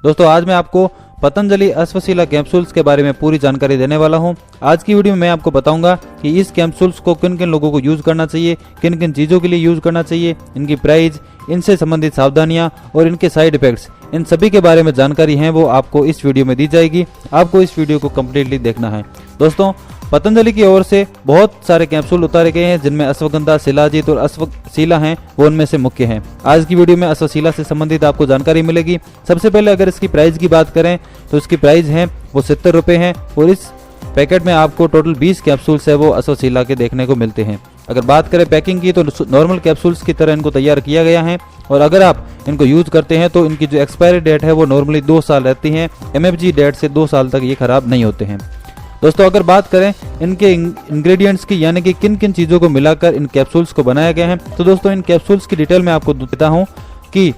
दोस्तों आज मैं आपको पतंजलि अश्वसीला कैप्सूल्स के बारे में पूरी जानकारी देने वाला हूं। आज की वीडियो में मैं आपको बताऊंगा कि इस कैप्सूल्स को किन किन लोगों को यूज करना चाहिए, किन किन चीज़ों के लिए यूज करना चाहिए, इनकी प्राइस, इनसे संबंधित सावधानियां और इनके साइड इफेक्ट्स, इन सभी के बारे में जानकारी है वो आपको इस वीडियो में दी जाएगी। आपको इस वीडियो को कम्प्लीटली देखना है। दोस्तों पतंजलि की ओर से बहुत सारे कैप्सूल उतारे गए हैं जिनमें अश्वगंधा, शिलाजीत और अश्वसीला हैं, वो उनमें से मुख्य हैं। आज की वीडियो में अश्वसीला से संबंधित आपको जानकारी मिलेगी। सबसे पहले अगर इसकी प्राइस की बात करें तो इसकी प्राइस है वो 70 रुपये है और इस पैकेट में आपको टोटल 20 कैप्सूल्स है वो अश्वसीला के देखने को मिलते हैं। अगर बात करें पैकिंग की तो नॉर्मल कैप्सूल्स की तरह इनको तैयार किया गया है और अगर आप इनको यूज करते हैं तो इनकी जो एक्सपायरी डेट है वो नॉर्मली 2 साल रहती है। MFG डेट से 2 साल तक ये खराब नहीं होते हैं। दोस्तों अगर बात करें इनके इंग्रेडिएंट्स की, यानी कि किन किन चीज़ों को मिलाकर इन कैप्सूल्स को बनाया गया है, तो दोस्तों इन कैप्सूल्स की डिटेल में आपको देता हूं कि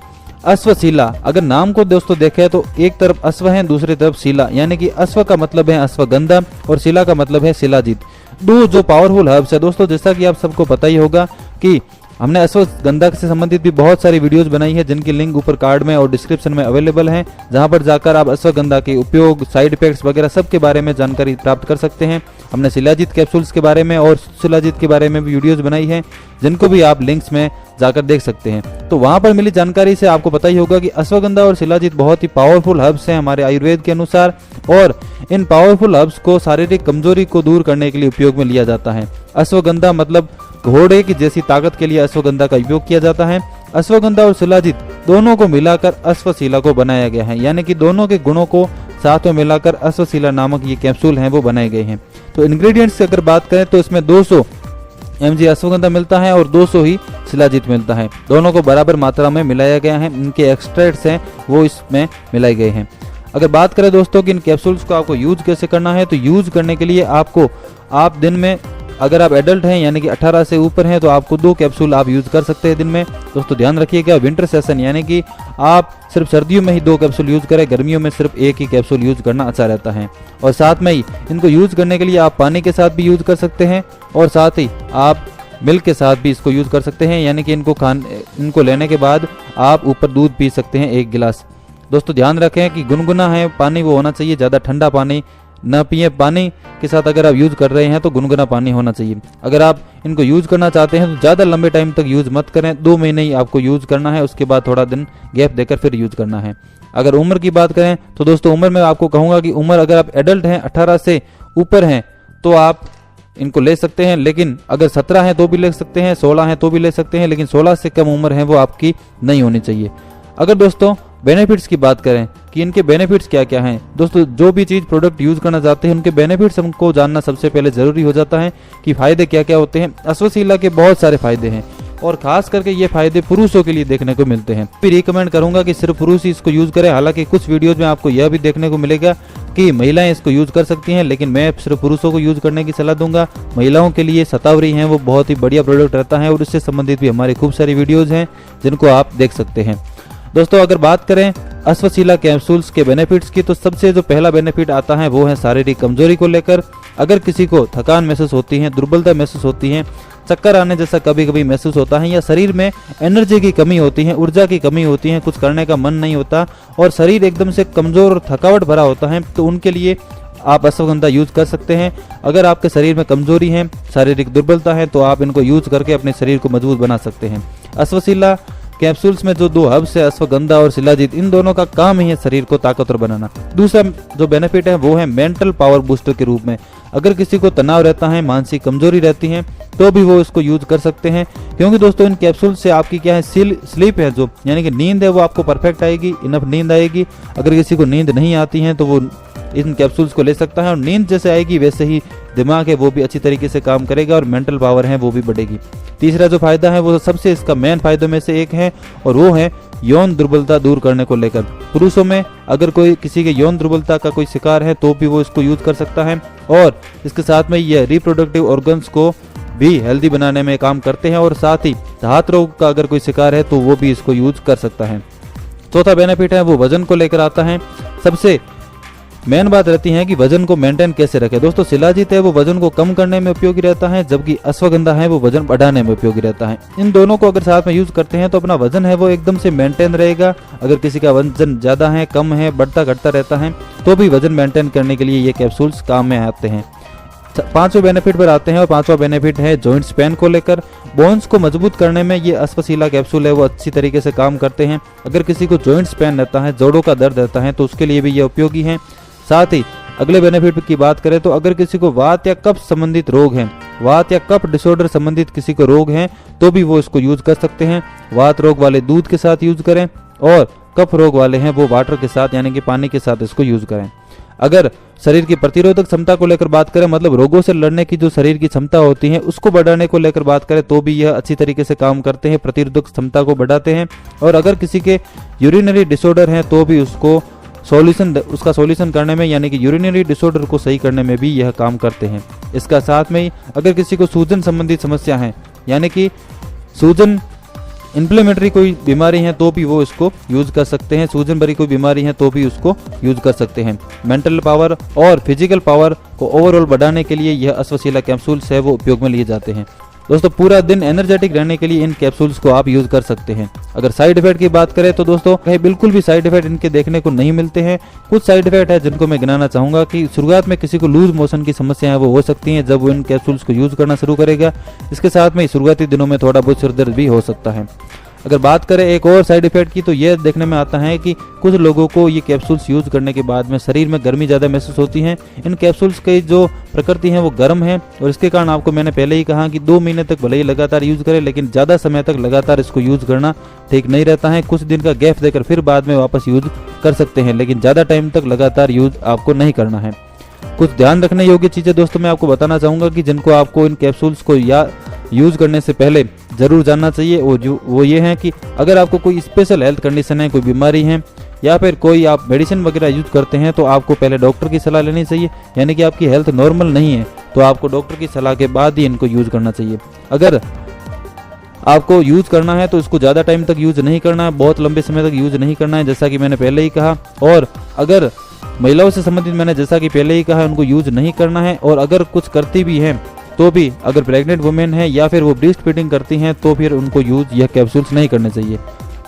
अश्वसीला, अगर नाम को दोस्तों देखें तो एक तरफ अश्व है, दूसरी तरफ सीला, यानी कि अश्व का मतलब है अश्वगंधा और सीला का मतलब है शिलाजीत। दो जो पावरफुल हर्ब्स है दोस्तों, जैसा कि आप सबको पता ही होगा कि हमने अश्वगंधा से संबंधित भी बहुत सारी वीडियोस बनाई है जिनकी लिंक ऊपर कार्ड में और डिस्क्रिप्शन में अवेलेबल है, जहां पर जाकर आप अश्वगंधा के उपयोग, साइड इफेक्ट्स वगैरह सब के बारे में जानकारी प्राप्त कर सकते हैं। हमने शिलाजीत कैप्सूल्स के बारे में और शिलाजीत के बारे में भी वीडियोस बनाई है जिनको भी आप लिंक्स में जाकर देख सकते हैं। तो वहां पर मिली जानकारी से आपको पता ही होगा कि अश्वगंधा और शिलाजीत बहुत ही पावरफुल हर्ब्स हैं हमारे आयुर्वेद के अनुसार और इन पावरफुल हर्ब्स को शारीरिक कमजोरी को दूर करने के लिए उपयोग में लिया जाता है। अश्वगंधा मतलब घोड़े की जैसी ताकत के लिए अश्वगंधा का उपयोग किया जाता है। अश्वगंधा और शिलाजीत दोनों को मिलाकर अश्वसीला को बनाया गया है, यानी कि दोनों के गुणों को साथ में मिलाकर अश्वसीला नामक ये कैप्सूल हैं वो बनाए गए हैं। तो इंग्रेडिएंट्स की अगर बात करें तो इसमें 200 mg अश्वगंधा मिलता है और 200 ही शिलाजीत मिलता है। दोनों को बराबर मात्रा में मिलाया गया है। इनके एक्सट्रैक्ट्स हैं वो इसमें मिलाए गए हैं। अगर बात करें दोस्तों कि इन कैप्सूल्स को आपको यूज कैसे करना है, तो यूज करने के लिए आप दिन में, अगर आप एडल्ट हैं यानी कि 18 से ऊपर हैं तो आपको 2 कैप्सूल आप यूज कर सकते हैं दिन में। दोस्तों ध्यान रखिएगा, विंटर सेशन यानी कि आप सिर्फ सर्दियों में ही 2 कैप्सूल यूज करें, गर्मियों में सिर्फ 1 ही कैप्सूल यूज करना अच्छा रहता है। और साथ में ही इनको यूज करने के लिए आप पानी के साथ भी यूज कर सकते हैं और साथ ही आप मिल्क के साथ भी इसको यूज कर सकते हैं, यानी कि इनको लेने के बाद आप ऊपर दूध पी सकते हैं 1 गिलास। दोस्तों ध्यान रखें कि गुनगुना है पानी वो होना चाहिए, ज़्यादा ठंडा पानी न पिए। पानी के साथ अगर आप यूज कर रहे हैं तो गुनगुना पानी होना चाहिए। अगर आप इनको यूज करना चाहते हैं तो ज़्यादा लंबे टाइम तक यूज मत करें, 2 महीने ही आपको यूज करना है, उसके बाद थोड़ा दिन गैप देकर फिर यूज करना है। अगर उम्र की बात करें तो दोस्तों उम्र में आपको कहूँगा कि उम्र अगर आप एडल्ट हैं, 18 से ऊपर हैं तो आप इनको ले सकते हैं, लेकिन अगर 17 हैं तो भी ले सकते हैं, 16 हैं तो भी ले सकते हैं, लेकिन 16 से कम उम्र है वो आपकी नहीं होनी चाहिए। अगर दोस्तों बेनिफिट्स की बात करें कि इनके बेनिफिट्स क्या क्या हैं, दोस्तों जो भी चीज़ प्रोडक्ट यूज करना चाहते हैं उनके बेनिफिट्स हमको जानना सबसे पहले जरूरी हो जाता है कि फायदे क्या क्या होते हैं। अश्वसीला के बहुत सारे फायदे हैं और खास करके ये फायदे पुरुषों के लिए देखने को मिलते हैं। फिर रिकमेंड करूंगा कि सिर्फ पुरुष ही इसको यूज करें। हालांकि कुछ वीडियोज में आपको यह भी देखने को मिलेगा कि महिलाएं इसको यूज कर सकती हैं, लेकिन मैं सिर्फ पुरुषों को यूज करने की सलाह दूंगा। महिलाओं के लिए शतावरी है वो बहुत ही बढ़िया प्रोडक्ट रहता है और इससे संबंधित भी हमारी खूब सारी वीडियोज हैं जिनको आप देख सकते हैं। दोस्तों अगर बात करें अश्वसीला कैप्सूल्स के बेनिफिट्स की, तो सबसे जो पहला बेनिफिट आता है वो है शारीरिक कमजोरी को लेकर। अगर किसी को थकान महसूस होती है, दुर्बलता महसूस होती है, चक्कर आने जैसा कभी कभी महसूस होता है, या शरीर में एनर्जी की कमी होती है, ऊर्जा की कमी होती है, कुछ करने का मन नहीं होता और शरीर एकदम से कमजोर और थकावट भरा होता है, तो उनके लिए आप अश्वगंधा यूज कर सकते हैं। अगर आपके शरीर में कमजोरी है, शारीरिक दुर्बलता है, तो आप इनको यूज करके अपने शरीर को मजबूत बना सकते हैं। अश्वसीला कैप्सूल्स में जो 2 हर्ब्स है, अश्वगंधा और शिलाजीत, इन दोनों का काम ही है शरीर को ताकतवर बनाना। दूसरा जो बेनिफिट है वो है मेंटल पावर बूस्टर के रूप में। अगर किसी को तनाव रहता है, मानसिक कमजोरी रहती है, तो भी वो इसको यूज कर सकते हैं, क्योंकि दोस्तों इन कैप्सूल से आपकी क्या है, स्लीप है जो, यानी कि नींद है वो आपको परफेक्ट आएगी, इनफ नींद आएगी। अगर किसी को नींद नहीं आती है तो वो इन कैप्सूल्स को ले सकता है और नींद जैसे आएगी वैसे ही दिमाग है वो भी अच्छी तरीके से काम करेगा और मेंटल पावर है वो भी बढ़ेगी। तीसरा जो फायदा है वो सबसे इसका मेन फायदों में से एक है और वो है यौन दुर्बलता दूर करने को लेकर। पुरुषों में अगर कोई किसी के यौन दुर्बलता का कोई शिकार है तो भी वो इसको यूज कर सकता है और इसके साथ में ये रिप्रोडक्टिव ऑर्गन्स को भी हेल्दी बनाने में काम करते हैं और साथ ही धात रोग का अगर कोई शिकार है तो वो भी इसको यूज कर सकता है। चौथा बेनिफिट है वो वजन को लेकर आता है। सबसे मेन बात रहती है कि वजन को मेंटेन कैसे रखें। दोस्तों शिलाजीत है वो वजन को कम करने में उपयोगी रहता है, जबकि अश्वगंधा है वो वजन बढ़ाने में उपयोगी रहता है। इन दोनों को अगर साथ में यूज करते हैं तो अपना वजन है वो एकदम से मेंटेन रहेगा। अगर किसी का वजन ज्यादा है, कम है, बढ़ता घटता रहता है, तो भी वजन मेंटेन करने के लिए ये कैप्सूल्स काम में आते हैं। पांचवें बेनिफिट पर आते हैं और पांचवा बेनिफिट है जॉइंट स्पैन को लेकर। बोन्स को मजबूत करने में ये अश्वशिला कैप्सूल है वो अच्छी तरीके से काम करते हैं। अगर किसी को जॉइंट स्पैन रहता है, जोड़ों का दर्द रहता है, तो उसके लिए भी ये उपयोगी है। साथ ही अगले बेनिफिट की बात करें तो अगर किसी को वात या कफ संबंधित रोग हैं, वात या कफ डिसऑर्डर संबंधित किसी को रोग हैं, तो भी वो इसको यूज कर सकते हैं। वात रोग वाले दूध के साथ यूज करें और कफ रोग वाले हैं वो वाटर के साथ यानी कि पानी के साथ इसको यूज करें। अगर शरीर की प्रतिरोधक क्षमता को लेकर बात करें, मतलब रोगों से लड़ने की जो शरीर की क्षमता होती है उसको बढ़ाने को लेकर बात करें, तो भी यह अच्छी तरीके से काम करते हैं, प्रतिरोधक क्षमता को बढ़ाते हैं। और अगर किसी के यूरिनरी डिसऑर्डर है तो भी उसका सॉल्यूशन करने में यानी कि यूरिनरी डिसऑर्डर को सही करने में भी यह काम करते हैं। इसका साथ में ही अगर किसी को सूजन संबंधित समस्या है यानी कि सूजन इन्फ्लेमेटरी कोई बीमारी है तो भी वो इसको यूज कर सकते हैं। सूजन भरी कोई बीमारी है तो भी उसको यूज कर सकते हैं। मेंटल पावर और फिजिकल पावर को ओवरऑल बढ़ाने के लिए यह अश्वशिला कैप्सूल्स है वो उपयोग में लिए जाते हैं। दोस्तों पूरा दिन एनर्जेटिक रहने के लिए इन कैप्सूल्स को आप यूज कर सकते हैं। अगर साइड इफेक्ट की बात करें तो दोस्तों कहीं बिल्कुल भी साइड इफेक्ट इनके देखने को नहीं मिलते हैं। कुछ साइड इफेक्ट है जिनको मैं गिनाना चाहूंगा कि शुरुआत में किसी को लूज मोशन की समस्या है वो हो सकती है जब वो इन कैप्सूल्स को यूज करना शुरू करेगा। इसके साथ में शुरुआती दिनों में थोड़ा बहुत सिर दर्द भी हो सकता है। अगर बात करें एक और साइड इफेक्ट की तो यह देखने में आता है कि कुछ लोगों को ये कैप्सूल्स यूज करने के बाद में शरीर में गर्मी ज़्यादा महसूस होती है। इन कैप्सूल्स की जो प्रकृति है वो गर्म है और इसके कारण आपको मैंने पहले ही कहा कि 2 महीने तक भले ही लगातार यूज करें, लेकिन ज़्यादा समय तक लगातार इसको यूज करना ठीक नहीं रहता है। कुछ दिन का गैप देकर फिर बाद में वापस यूज कर सकते हैं, लेकिन ज़्यादा टाइम तक लगातार यूज आपको नहीं करना है। कुछ ध्यान रखने योग्य चीज़ें दोस्तों मैं आपको बताना चाहूँगा कि जिनको आपको इन कैप्सूल्स को यूज करने से पहले जरूर जानना चाहिए। वो ये है कि अगर आपको कोई स्पेशल हेल्थ कंडीशन है, कोई बीमारी है या फिर कोई आप मेडिसिन वगैरह यूज करते हैं तो आपको पहले डॉक्टर की सलाह लेनी चाहिए। यानी कि आपकी हेल्थ नॉर्मल नहीं है तो आपको डॉक्टर की सलाह के बाद ही इनको यूज करना चाहिए। अगर आपको यूज करना है तो इसको ज़्यादा टाइम तक यूज नहीं करना है, बहुत लंबे समय तक यूज नहीं करना है, जैसा कि मैंने पहले ही कहा। और अगर महिलाओं से संबंधित मैंने जैसा कि पहले ही कहा उनको यूज नहीं करना है। और अगर कुछ करती भी हैं तो भी अगर प्रेग्नेंट वुमेन है या फिर वो ब्रेस्ट फीडिंग करती हैं तो फिर उनको यूज यह कैप्सूल्स नहीं करने चाहिए।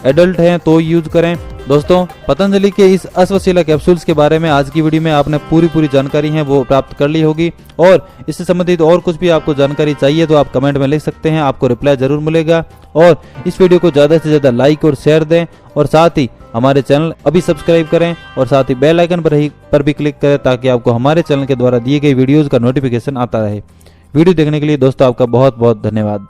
एडल्ट हैं तो यूज करें। दोस्तों पतंजलि के इस अश्वशिला कैप्सूल्स के बारे में आज की वीडियो में आपने पूरी जानकारी है वो प्राप्त कर ली होगी। और इससे संबंधित और कुछ भी आपको जानकारी चाहिए तो आप कमेंट में लिख सकते हैं, आपको रिप्लाई जरूर मिलेगा। और इस वीडियो को ज़्यादा से ज़्यादा लाइक और शेयर दें और साथ ही हमारे चैनल अभी सब्सक्राइब करें और साथ ही बेल आइकन पर भी क्लिक करें ताकि आपको हमारे चैनल के द्वारा दिए गए वीडियोज़ का नोटिफिकेशन आता रहे। वीडियो देखने के लिए दोस्तों आपका बहुत बहुत धन्यवाद।